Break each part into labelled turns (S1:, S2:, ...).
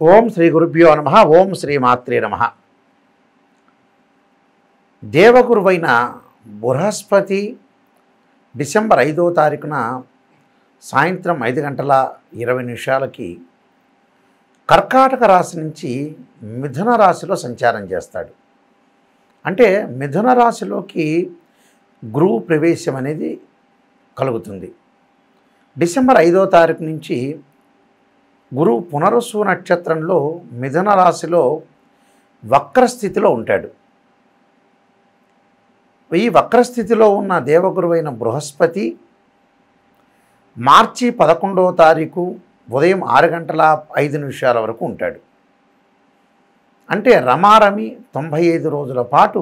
S1: ఓం శ్రీ గురుభ్యో నమః. ఓం శ్రీ మాత్రే నమః. దేవగురువైన బృహస్పతి డిసెంబర్ 5వ తారీఖున సాయంత్రం 5:20 కర్కాటక రాశి నుంచి మిథున రాశిలో సంచారం చేస్తాడు. అంటే మిథున రాశిలోకి గురువు ప్రవేశం అనేది కలుగుతుంది. డిసెంబర్ 5వ తారీఖు నుంచి గురువు పునరుసు నక్షత్రంలో మిథున రాశిలో వక్రస్థితిలో ఉంటాడు. ఈ వక్రస్థితిలో ఉన్న దేవగురువైన బృహస్పతి మార్చి 11వ తారీఖు ఉదయం 6:05 వరకు ఉంటాడు. అంటే రమారమి 95 రోజుల పాటు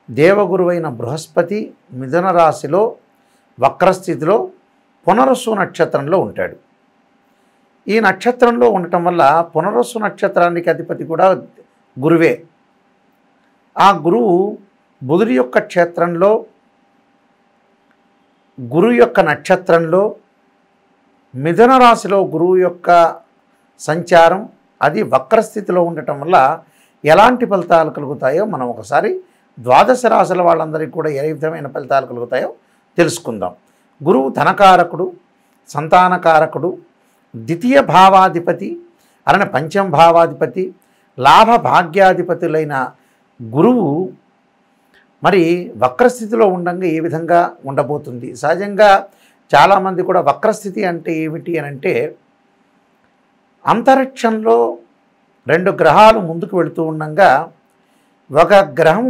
S1: దేవగురువైన బృహస్పతి మిథున రాశిలో వక్రస్థితిలో పునరుసు నక్షత్రంలో ఉంటాడు. ఈ నక్షత్రంలో ఉండటం వల్ల పునరుసు నక్షత్రానికి అధిపతి కూడా గురువే. ఆ గురువు బుధుడి యొక్క క్షేత్రంలో గురువు యొక్క నక్షత్రంలో మిథున రాశిలో గురువు యొక్క సంచారం అది వక్రస్థితిలో ఉండటం వల్ల ఎలాంటి ఫలితాలు కలుగుతాయో మనం ఒకసారి ద్వాదశ రాశుల వాళ్ళందరికీ కూడా ఏ విధమైన ఫలితాలు కలుగుతాయో తెలుసుకుందాం. గురువు ధనకారకుడు, సంతానకారకుడు, ద్వితీయ భావాధిపతి, అలానే పంచమ భావాధిపతి, లాభ భాగ్యాధిపతులైన గురువు మరి వక్రస్థితిలో ఉండగా ఏ విధంగా ఉండబోతుంది? సహజంగా చాలామంది కూడా వక్రస్థితి అంటే ఏమిటి అని అంటే, అంతరిక్షంలో 2 గ్రహాలు ముందుకు వెళుతూ ఉండగా ఒక గ్రహం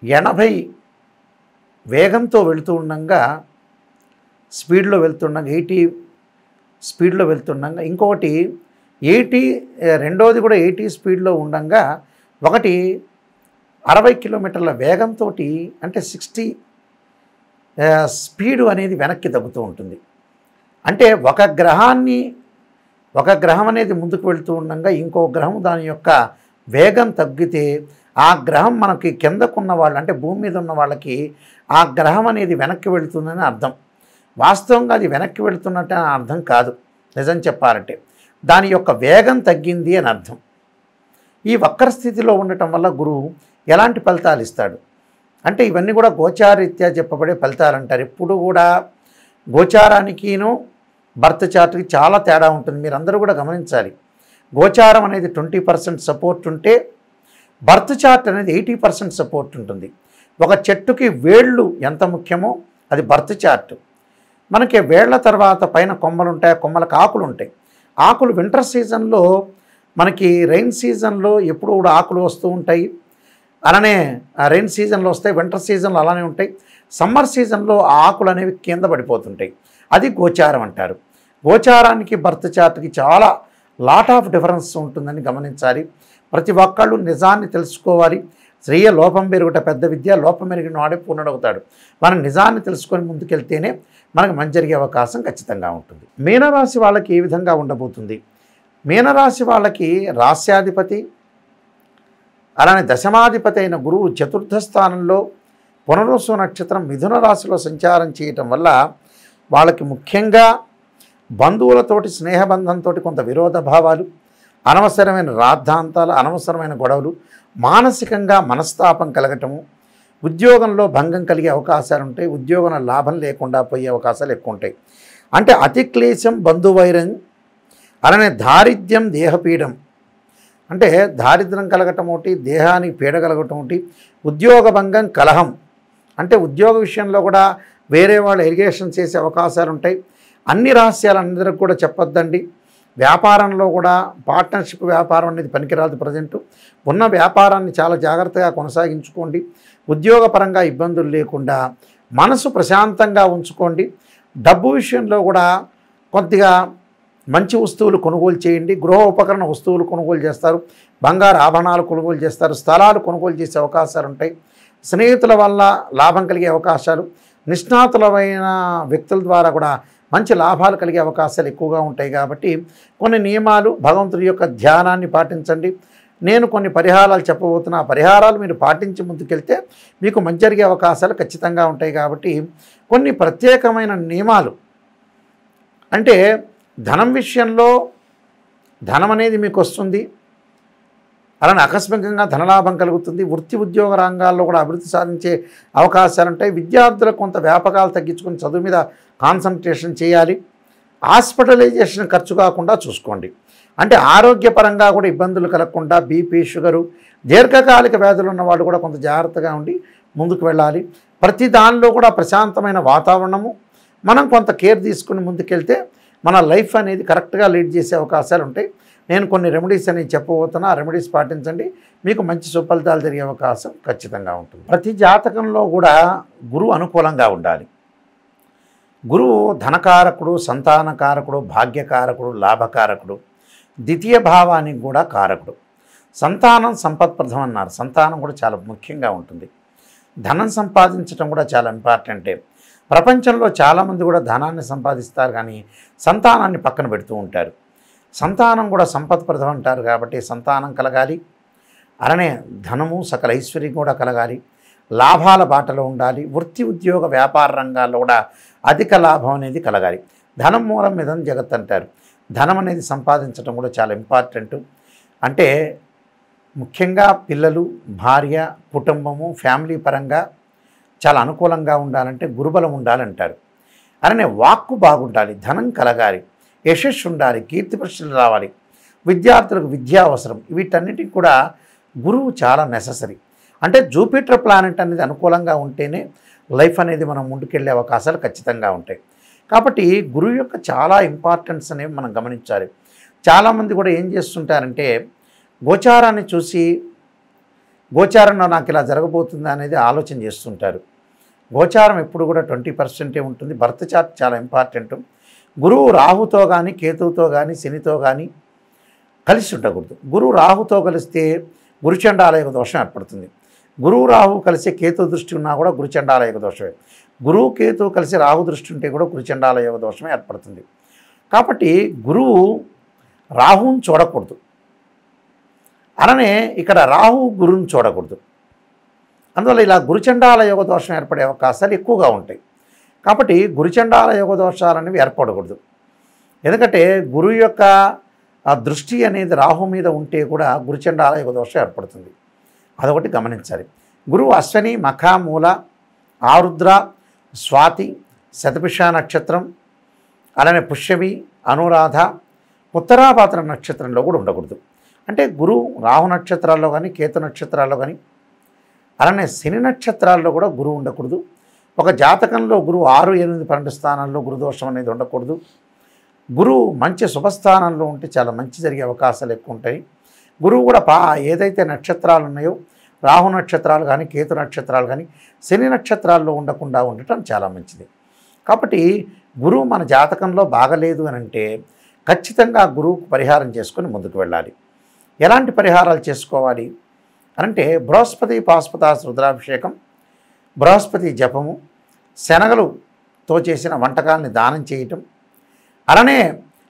S1: 80 వేగంతో వెళుతూ ఉండగా స్పీడ్లో వెళ్తుండగా 80 స్పీడ్లో వెళ్తుండగా ఇంకొకటి 80 రెండోది కూడా 80 స్పీడ్లో ఉండగా ఒకటి 60 కిలోమీటర్ల వేగంతో అంటే 60 స్పీడు అనేది వెనక్కి తగ్గుతూ ఉంటుంది. అంటే ఒక గ్రహం అనేది ముందుకు వెళుతూ ఉండగా ఇంకో గ్రహం దాని యొక్క వేగం తగ్గితే ఆ గ్రహం మనకి కిందకున్న వాళ్ళు అంటే భూమి మీద ఉన్న వాళ్ళకి ఆ గ్రహం అనేది వెనక్కి వెళుతుందని అర్థం. వాస్తవంగా అది వెనక్కి వెళుతున్నట్టు అని అర్థం కాదు. నిజం చెప్పాలంటే దాని యొక్క వేగం తగ్గింది అని అర్థం. ఈ వక్రస్థితిలో ఉండటం వల్ల గురువు ఎలాంటి ఫలితాలు ఇస్తాడు అంటే ఇవన్నీ కూడా గోచారరీత్యా చెప్పబడే ఫలితాలు అంటారు. ఎప్పుడు కూడా గోచారానికిను బర్త్ చార్ట్కి చాలా తేడా ఉంటుంది. మీరందరూ కూడా గమనించాలి. గోచారం అనేది 20% సపోర్ట్ ఉంటే బర్త్ చార్ట్ అనేది 80% సపోర్ట్ ఉంటుంది. ఒక చెట్టుకి వేళ్ళు ఎంత ముఖ్యమో అది బర్త్ చార్ట్. మనకి వేళ్ల తర్వాత పైన కొమ్మలు ఉంటాయి, కొమ్మలకు ఆకులు ఉంటాయి. ఆకులు వింటర్ సీజన్లో మనకి రెయిన్ సీజన్లో ఎప్పుడు కూడా ఆకులు వస్తూ ఉంటాయి. అలానే రెయిన్ సీజన్లో వస్తాయి, వింటర్ సీజన్లో అలానే ఉంటాయి. సమ్మర్ సీజన్లో ఆ ఆకులు అనేవి కింద పడిపోతుంటాయి. అది గోచారం అంటారు. గోచారానికి బర్త్ చార్ట్కి చాలా లాట్ ఆఫ్ డిఫరెన్స్ ఉంటుందని గమనించాలి. ప్రతి ఒక్కళ్ళు నిజాన్ని తెలుసుకోవాలి. శ్రేయ లోపం పెరుగుట పెద్ద విద్య, లోపం పెరిగిన వాడే పూర్ణుడవుతాడు. మనం నిజాన్ని తెలుసుకొని ముందుకెళ్తేనే మనకు మంచి జరిగే అవకాశం ఖచ్చితంగా ఉంటుంది. మీనరాశి వాళ్ళకి ఏ విధంగా ఉండబోతుంది? మీనరాశి వాళ్ళకి రాస్యాధిపతి అలానే దశమాధిపతి అయిన గురువు చతుర్థ స్థానంలో పునరుసు నక్షత్రం మిథున రాశిలో సంచారం చేయటం వల్ల వాళ్ళకి ముఖ్యంగా బంధువులతోటి స్నేహబంధంతో కొంత విరోధ భావాలు, అనవసరమైన రాద్ధాంతాలు, అనవసరమైన గొడవలు, మానసికంగా మనస్తాపం కలగటము, ఉద్యోగంలో భంగం కలిగే అవకాశాలు ఉంటాయి. ఉద్యోగంలో లాభం లేకుండా పోయే అవకాశాలు ఎక్కువ ఉంటాయి. అంటే అతి క్లేశం బంధువైరం, అలానే దారిద్ర్యం దేహపీడం అంటే దారిద్ర్యం కలగటం ఒకటి, దేహానికి పీడ కలగటం ఒకటి, ఉద్యోగ భంగం కలహం అంటే ఉద్యోగ విషయంలో కూడా వేరే వాళ్ళు ఎలిగేషన్ చేసే అవకాశాలు ఉంటాయి. అన్ని రహస్యాలు అందరికి కూడా చెప్పొద్దండి. వ్యాపారంలో కూడా పార్ట్నర్షిప్ వ్యాపారం అనేది పనికిరాదు. ప్రజెంటు ఉన్న వ్యాపారాన్ని చాలా జాగ్రత్తగా కొనసాగించుకోండి. ఉద్యోగపరంగా ఇబ్బందులు లేకుండా మనసు ప్రశాంతంగా ఉంచుకోండి. డబ్బు విషయంలో కూడా కొద్దిగా మంచి వస్తువులు కొనుగోలు చేయండి. గృహ ఉపకరణ వస్తువులు కొనుగోలు చేస్తారు, బంగారు ఆభరణాలు కొనుగోలు చేస్తారు, స్థలాలు కొనుగోలు చేసే అవకాశాలు ఉంటాయి. స్నేహితుల వల్ల లాభం కలిగే అవకాశాలు, నిష్ణాతులమైన వ్యక్తుల ద్వారా కూడా మంచి లాభాలు కలిగే అవకాశాలు ఎక్కువగా ఉంటాయి. కాబట్టి కొన్ని నియమాలు, భగవంతుడి యొక్క ధ్యానాన్ని పాటించండి. నేను కొన్ని పరిహారాలు చెప్పబోతున్నా. ఆ పరిహారాలు మీరు పాటించి ముందుకెళ్తే మీకు మంచి జరిగే అవకాశాలు ఖచ్చితంగా ఉంటాయి. కాబట్టి కొన్ని ప్రత్యేకమైన నియమాలు అంటే ధనం విషయంలో ధనం అనేది మీకు వస్తుంది. అలానే ఆకస్మికంగా ధనలాభం కలుగుతుంది. వృత్తి ఉద్యోగ రంగాల్లో కూడా అభివృద్ధి సాధించే అవకాశాలు ఉంటాయి. విద్యార్థులకు కొంత వ్యాపకాలు తగ్గించుకొని చదువు మీద కాన్సన్ట్రేషన్ చేయాలి. హాస్పిటలైజేషన్ ఖర్చు కాకుండా చూసుకోండి. అంటే ఆరోగ్యపరంగా కూడా ఇబ్బందులు కలగకుండా బీపీ, షుగరు, దీర్ఘకాలిక వ్యాధులు ఉన్నవాళ్ళు కూడా కొంత జాగ్రత్తగా ఉండి ముందుకు వెళ్ళాలి. ప్రతి దానిలో కూడా ప్రశాంతమైన వాతావరణము, మనం కొంత కేర్ తీసుకుని ముందుకెళ్తే మన లైఫ్ అనేది కరెక్ట్గా లీడ్ చేసే అవకాశాలు ఉంటాయి. నేను కొన్ని రెమెడీస్ అనేవి చెప్పబోతున్నా. ఆ రెమెడీస్ పాటించండి, మీకు మంచి సుఫలితాలు జరిగే అవకాశం ఖచ్చితంగా ఉంటుంది. ప్రతి జాతకంలో కూడా గురువు అనుకూలంగా ఉండాలి. గురువు ధనకారకుడు, సంతానకారకుడు, భాగ్యకారకుడు, లాభకారకుడు, ద్వితీయ భావానికి కూడా కారకుడు. సంతానం సంపత్ప్రదం అన్నారు. సంతానం కూడా చాలా ముఖ్యంగా ఉంటుంది. ధనం సంపాదించడం కూడా చాలా ఇంపార్టెంటే. ప్రపంచంలో చాలామంది కూడా ధనాన్ని సంపాదిస్తారు, కానీ సంతానాన్ని పక్కన పెడుతూ ఉంటారు. సంతానం కూడా సంపత్ప్రదం అంటారు కాబట్టి సంతానం కలగాలి. అలానే ధనము, సకల ఐశ్వర్యం కూడా కలగాలి. లాభాల బాటలో ఉండాలి. వృత్తి ఉద్యోగ వ్యాపార రంగాల్లో కూడా అధిక లాభం అనేది కలగాలి. ధనం మూలం మీద జగత్ అంటారు. ధనం అనేది సంపాదించడం కూడా చాలా ఇంపార్టెంట్. అంటే ముఖ్యంగా పిల్లలు, భార్య, కుటుంబము, ఫ్యామిలీ పరంగా చాలా అనుకూలంగా ఉండాలంటే గురుబలం ఉండాలంటారు. అలానే వాక్కు బాగుండాలి, ధనం కలగాలి, యశస్సు ఉండాలి, కీర్తి ప్రశ్నలు రావాలి. విద్యార్థులకు విద్య అవసరం. వీటన్నిటికి కూడా గురువు చాలా నెససరీ. అంటే జూపిటర్ ప్లానెట్ అనేది అనుకూలంగా ఉంటేనే లైఫ్ అనేది మనం ముందుకెళ్ళే అవకాశాలు ఖచ్చితంగా ఉంటాయి. కాబట్టి గురువు యొక్క చాలా ఇంపార్టెన్స్ అనేవి మనం గమనించాలి. చాలామంది కూడా ఏం చేస్తుంటారంటే గోచారాన్ని చూసి గోచారంలో నాకు ఇలా జరగబోతుంది అనేది ఆలోచన చేస్తుంటారు. గోచారం ఎప్పుడు కూడా 20% ఉంటుంది. బర్త్ చార్ట్ చాలా ఇంపార్టెంట్. గురువు రాహుతో కానీ, కేతువుతో కానీ, శనితో కానీ కలిసి ఉండకూడదు. గురువు రాహుతో కలిస్తే గురుచండాలయ దోషం ఏర్పడుతుంది. గురువు రాహు కలిసి కేతు దృష్టి ఉన్నా కూడా గురుచండాలయ దోషమే. గురువు కేతు కలిసి రాహు దృష్టి ఉంటే కూడా గురుచండాలయ దోషమే ఏర్పడుతుంది. కాబట్టి గురువు రాహుని చూడకూడదు. అలానే ఇక్కడ రాహు గురువుని చూడకూడదు. అందువల్ల ఇలా గురుచండాల యోగ దోషం ఏర్పడే అవకాశాలు ఎక్కువగా ఉంటాయి. కాబట్టి గురుచండాల యోగ దోషాలు అనేవి ఏర్పడకూడదు. ఎందుకంటే గురువు యొక్క దృష్టి అనేది రాహు మీద ఉంటే కూడా గురుచండాల యోగ దోషం ఏర్పడుతుంది. అదొకటి గమనించాలి. గురువు అశ్వని, మఖ, మూల, ఆరుద్ర, స్వాతి, శతభిష నక్షత్రం, అలానే పుష్యమి, అనురాధ, ఉత్తరాభాద్ర నక్షత్రంలో కూడా ఉండకూడదు. అంటే గురువు రాహు నక్షత్రాల్లో కానీ, కేతు నక్షత్రాల్లో కానీ, అలానే శని నక్షత్రాల్లో కూడా గురువు ఉండకూడదు. ఒక జాతకంలో గురువు 6, 8, 12 స్థానాల్లో గురుదోషం అనేది ఉండకూడదు. గురువు మంచి శుభస్థానంలో ఉంటే చాలా మంచి జరిగే అవకాశాలు ఎక్కువ ఉంటాయి. గురువు కూడా ఏదైతే నక్షత్రాలు ఉన్నాయో రాహు నక్షత్రాలు కానీ, కేతు నక్షత్రాలు కానీ, శని నక్షత్రాల్లో ఉండకుండా ఉండటం చాలా మంచిది. కాబట్టి గురువు మన జాతకంలో బాగలేదు అని అంటే ఖచ్చితంగా గురువుకు పరిహారం చేసుకొని ముందుకు వెళ్ళాలి. ఎలాంటి పరిహారాలు చేసుకోవాలి అంటే బృహస్పతి పాశుపతాస్త్ర రుద్రాభిషేకం, బృహస్పతి జపము, శనగలుతో చేసిన వంటకాలని దానం చేయటం, అలానే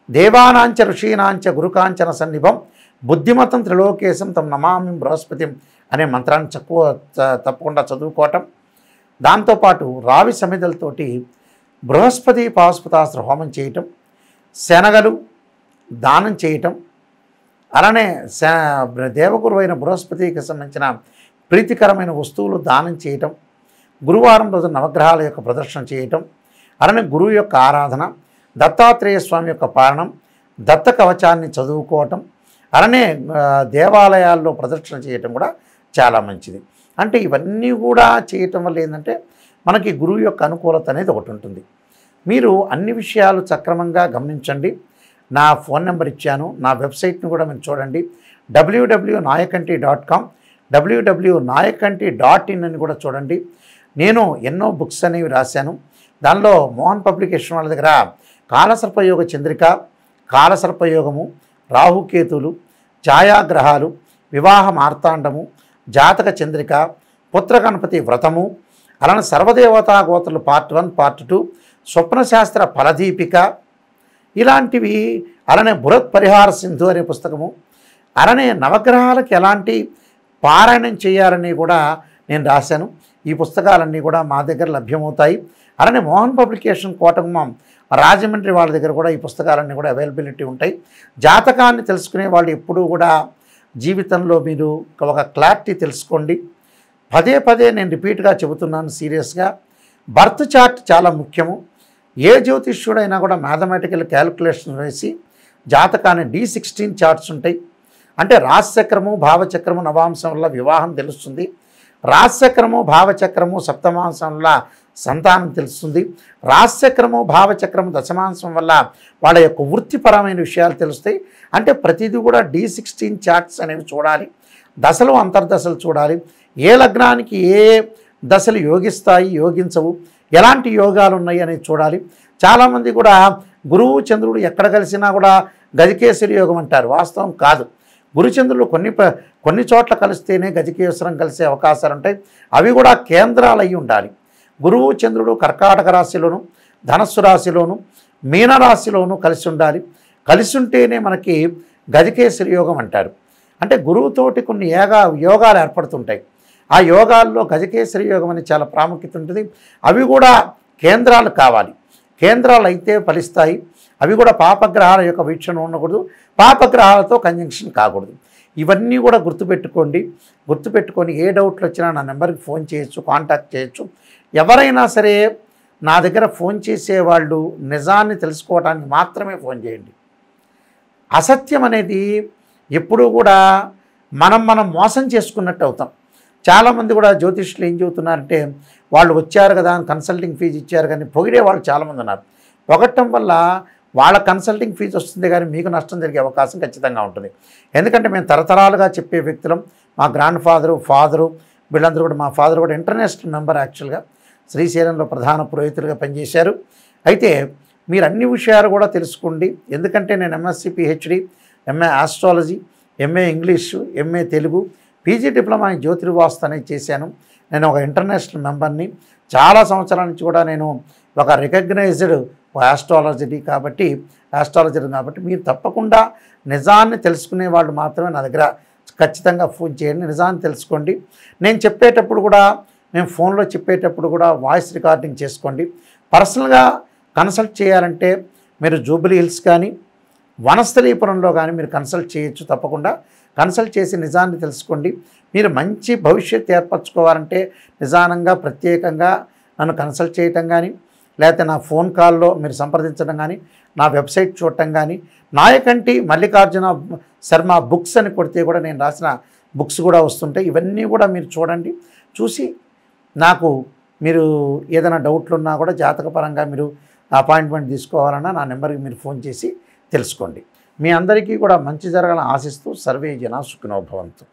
S1: దేవానాంచ ఋషీనాంచ గురుకాంచన సన్నిభం బుద్ధిమతం త్రిలోకేశం తం నమామి బృహస్పతి అనే మంత్రాన్ని తప్పకుండా చదువుకోవటం. దాంతోపాటు రావి సమిధలతోటి బృహస్పతి పాశుపతాస్త్ర హోమం చేయటం, శనగలు దానం చేయటం, అలానే దేవగురు అయిన బృహస్పతికి సంబంధించిన ప్రీతికరమైన వస్తువులు దానం చేయటం, గురువారం రోజు నవగ్రహాల యొక్క ప్రదర్శన చేయటం, అలానే గురువు యొక్క ఆరాధన, దత్తాత్రేయ స్వామి యొక్క పాలనం, దత్త కవచాన్ని చదువుకోవటం, అలానే దేవాలయాల్లో ప్రదర్శన చేయటం కూడా చాలా మంచిది. అంటే ఇవన్నీ కూడా చేయటం వల్ల ఏంటంటే మనకి గురువు యొక్క అనుకూలత అనేది ఒకటి ఉంటుంది. మీరు అన్ని విషయాలు సక్రమంగా గమనించండి. నా ఫోన్ నెంబర్ ఇచ్చాను, నా వెబ్సైట్ని కూడా మీరు చూడండి. www.nayakanti.com, www.nayakanti.in అని కూడా చూడండి. నేను ఎన్నో బుక్స్ అనేవి రాశాను. దానిలో మోహన్ పబ్లికేషన్ వాళ్ళ దగ్గర కాలసర్పయోగ చంద్రిక, కాలసర్పయోగము, రాహుకేతులు, ఛాయాగ్రహాలు, వివాహ మార్తాండము, జాతక చంద్రిక, పుత్రగణపతి వ్రతము, అలానే సర్వదేవతా గోత్రులు పార్ట్ 1, పార్ట్ 2, స్వప్నశాస్త్ర ఫలదీపిక ఇలాంటివి, అలానే బృహత్ పరిహార సింధు అనే పుస్తకము, అలానే నవగ్రహాలకు ఎలాంటి పారాయణం చేయాలని కూడా నేను రాశాను. ఈ పుస్తకాలన్నీ కూడా మా దగ్గర లభ్యమవుతాయి. అలానే మోహన్ పబ్లికేషన్ కోటగుమ్మం రాజమండ్రి వాళ్ళ దగ్గర కూడా ఈ పుస్తకాలన్నీ కూడా అవైలబిలిటీ ఉంటాయి. జాతకాన్ని తెలుసుకునే వాళ్ళు ఎప్పుడూ కూడా జీవితంలో మీరు ఒక క్లారిటీ తెలుసుకోండి. పదే పదే నేను రిపీట్గా చెబుతున్నాను సీరియస్గా. బర్త్ చార్ట్ చాలా ముఖ్యము. ఏ జ్యోతిష్యుడైనా కూడా మ్యాథమెటికల్ క్యాలిక్యులేషన్ వేసి జాతకాన్ని D16 చార్ట్స్ ఉంటాయి. అంటే రాశిచక్రము భావచక్రము నవాంశం వల్ల వివాహం తెలుస్తుంది, రాశిచక్రము భావచక్రము సప్తమాంశం వల్ల సంతానం తెలుస్తుంది, రాశిచక్రము భావచక్రము దశమాంశం వల్ల వాళ్ళ యొక్క వృత్తిపరమైన విషయాలు తెలుస్తాయి. అంటే ప్రతిదీ కూడా D16 చార్ట్స్ అనేవి చూడాలి. దశలు అంతర్దశలు చూడాలి. ఏ లగ్నానికి ఏ దశలు యోగిస్తాయి యోగించవు, ఎలాంటి యోగాలు ఉన్నాయి అనేది చూడాలి. చాలామంది కూడా గురువు చంద్రుడు ఎక్కడ కలిసినా కూడా గజకేసరి యోగం అంటారు. వాస్తవం కాదు. గురుచంద్రుడు కొన్ని చోట్ల కలిస్తేనే గజకేసరం కలిసే అవకాశాలు ఉంటాయి. అవి కూడా కేంద్రాలు అయి ఉండాలి. గురువు చంద్రుడు కర్కాటక రాశిలోను ధనస్సు రాశిలోను మీనరాశిలోను కలిసి ఉండాలి. కలిసి ఉంటేనే మనకి గజకేసరి యోగం అంటారు. అంటే గురువుతోటి కొన్ని యోగాలు ఏర్పడుతుంటాయి. ఆ యోగాల్లో గజకేసరి యోగం అనేది చాలా ప్రాముఖ్యత ఉంటుంది. అవి కూడా కేంద్రాలు కావాలి. కేంద్రాలు అయితే ఫలిస్తాయి. అవి కూడా పాపగ్రహాల యొక్క వీక్షణ ఉండకూడదు, పాపగ్రహాలతో కంజంక్షన్ కాకూడదు. ఇవన్నీ కూడా గుర్తుపెట్టుకొని ఏ డౌట్లు వచ్చినా నా నెంబర్కి ఫోన్ చేయొచ్చు, కాంటాక్ట్ చేయొచ్చు. ఎవరైనా సరే నా దగ్గర ఫోన్ చేసేవాళ్ళు నిజాన్ని తెలుసుకోవడానికి మాత్రమే ఫోన్ చేయండి. అసత్యం అనేది ఎప్పుడూ కూడా మనం మోసం చేసుకున్నట్టు అవుతాం. చాలామంది కూడా జ్యోతిష్యులు ఏం చెబుతున్నారంటే వాళ్ళు వచ్చారు కదా అని కన్సల్టింగ్ ఫీజు ఇచ్చారు కానీ పొగిడే వాళ్ళు చాలామంది ఉన్నారు. పొగట్టం వల్ల వాళ్ళ కన్సల్టింగ్ ఫీజు వస్తుంది కానీ మీకు నష్టం జరిగే అవకాశం ఖచ్చితంగా ఉంటుంది. ఎందుకంటే మేము తరతరాలుగా చెప్పే వ్యక్తులం. మా గ్రాండ్ ఫాదరు వీళ్ళందరూ కూడా, మా ఫాదర్ కూడా ఇంటర్నేషనల్ మెంబర్ యాక్చువల్గా శ్రీశైలంలో ప్రధాన పురోహితులుగా పనిచేశారు. అయితే మీరు అన్ని విషయాలు కూడా తెలుసుకోండి. ఎందుకంటే నేను MSc PhD, MA astrology, MA English, MA Telugu, PG diploma in జ్యోతిర్వాస్తు అనేది చేశాను. నేను ఒక ఇంటర్నేషనల్ మెంబర్ని. చాలా సంవత్సరాల నుంచి కూడా నేను ఒక రికగ్నైజ్డ్ ఆస్ట్రాలజర్ కాబట్టి మీరు తప్పకుండా నిజాన్ని తెలుసుకునే వాళ్ళు మాత్రమే నా దగ్గర ఖచ్చితంగా ఫోన్ చేయండి. నిజాన్ని తెలుసుకోండి. నేను చెప్పేటప్పుడు కూడా, మేము ఫోన్లో చెప్పేటప్పుడు కూడా వాయిస్ రికార్డింగ్ చేసుకోండి. పర్సనల్గా కన్సల్ట్ చేయాలంటే మీరు జూబ్లీ హిల్స్ కానీ వనస్థలీపురంలో కానీ మీరు కన్సల్ట్ చేయొచ్చు. తప్పకుండా కన్సల్ట్ చేసి నిజాన్ని తెలుసుకోండి. మీరు మంచి భవిష్యత్తు ఏర్పరచుకోవాలంటే నిజానంగా ప్రత్యేకంగా నన్ను కన్సల్ట్ చేయటం కానీ, లేకపోతే నా ఫోన్ కాల్లో మీరు సంప్రదించడం కానీ, నా వెబ్సైట్ చూడటం కానీ, నాయకంటి మల్లికార్జున శర్మ బుక్స్ అని కొడితే కూడా నేను రాసిన బుక్స్ కూడా వస్తుంటాయి. ఇవన్నీ కూడా మీరు చూడండి. చూసి నాకు మీరు ఏదైనా డౌట్లు ఉన్నా కూడా జాతకపరంగా మీరు అపాయింట్మెంట్ తీసుకోవాలన్నా నా నెంబర్కి మీరు ఫోన్ చేసి తెలుసుకోండి. మీ అందరికీ కూడా మంచి జరగాలని ఆశిస్తూ సర్వే జనా సుఖినో భవంతు.